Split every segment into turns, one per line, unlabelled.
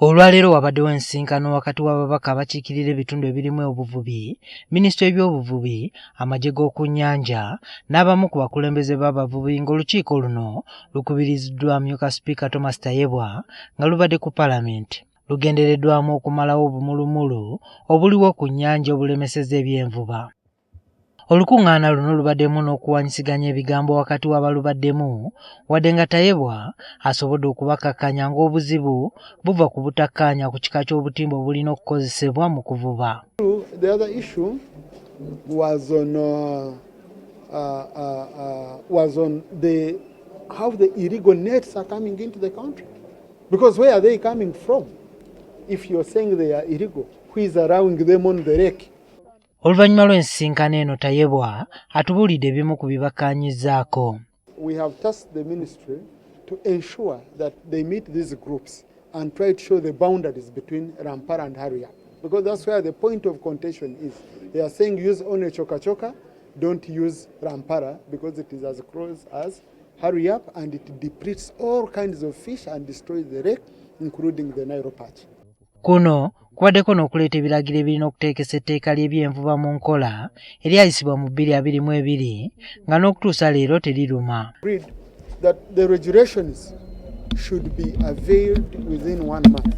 Olwaleero wabaddewo ensinkano wakati w'ababaka abakiikirira ebitundu ebirimu obuvubi, minisitule y'obuvubi, amagye g'oku nnyanja n'abamu ku bakulembeze b'abavubi ng'olukiiko luno lukubiriziddwa amyuka sipiika Thomas Tayebwa nga lubadde ku Paalamenti. Lugendereddwamu okumalawo obumulumulu obuliwo ku nnyanja obulemesezza ebyenvuba. Olukuŋŋaana luno lubaddemu n'okuwanyisiganya ebigambo wakati w'abalubaddemu wadde nga Tayebwa asobodde okubakkakkanya ng'obuzibu buva ku butakkaanya ku kika ky'obutimba obulina okukozesebwa mu kuvuba.
The other issue was on how the illegal nets are coming into the country. Because where are they coming from? If you're saying they are illegal, who is allowing them on the lake?
Oluvannyuma lw'ensinkano eno Tayebwa atubuulidde ebimu ku bibakkaanyizzaako.
We have tasked the ministry to ensure that they meet these groups and try to show the boundaries between Rampara and Haruya. Because that's where the point of contention is. They are saying use only Choka Choka, don't use Rampara because it is as close as Haruya and it depletes all kinds of fish and destroys the lake, including the Nile perch.
Kuno kubaddeko n'okuleeta ebiragiro ebirina okuteekesa etteeka ly'ebyenvuba mu nkola eryayisibwa mu 2022 nga n'okutuusa leero teriruma.
That the regulations should be availed within 1 month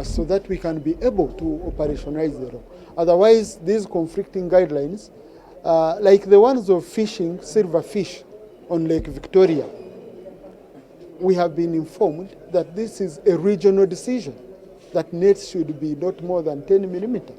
so that we can be able to operationalize the law. Otherwise, these conflicting guidelines, like the ones of fishing silverfish on Lake Victoria, we have been informed that this is a regional decision, that nets should be not more than 10 millimeters.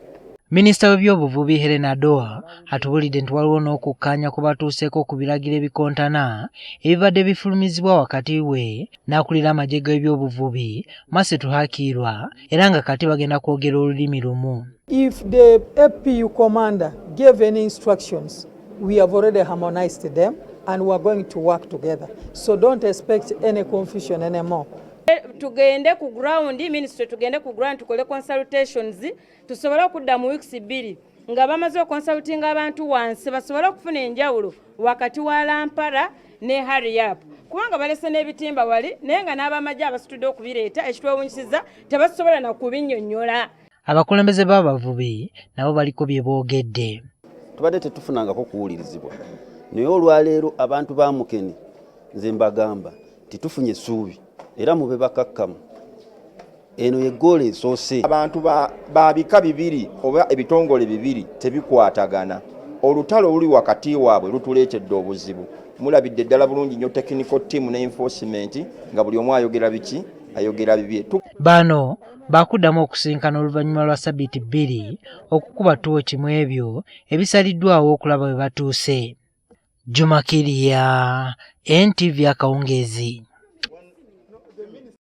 Minisita w'ebyobuvubi Helen Adoa atubuulidde nti waliwo n'okukkaanya ku batuuseeko ku biragiro ebikontana ebibadde bifulumizibwa wakati we n'akulira amagye g'ebyobuvubi Masetu Hakirwa era nga kati bagenda kwogera olulimi lumu.
If the APU commander gave any instructions, we have already harmonized them and we are going to work together. So don't expect any confusion anymore.
Tugende ku ground, ministry tugende ku ground tukole consultations tusobole okudda mu weeks 2 nga bamaze okonsultinga abantu wansi basobole okufuna enjawulo wakati wa Rampara ne Haruya kubanga balese n'ebitimba wali naye nga n'abamajje abasitudde okubireeta ekitwewunyisiza tebasobola na kubinnyonnyola.
Abakulembeze b'abavubi nabo baliko bye boogedde.
Tubadde tetufunangako kuwulirizibwa naye olwaleero abantu ba Mukene nze mbagamba titufunye essuubi era mube bakakkamu eno yeggoola esoose.
Abantu ba bika bibiri oba ebitongole bibiri tebikwatagana. Olutalo oluli wakati waabwe lutuleetedde obuzibu. Mulabidde ddala bulungi nnyo technical team ne enforcement nga buli omu ayogera biki ayogera bibye.
Bano bakuddamu okusinkana oluvannyuma lwa Sabbiiti 2 okukuba ttooki mu ebyo ebisaliddwawo okulaba bwe batuuse. Juma Kiria, NTV Akawungeezi.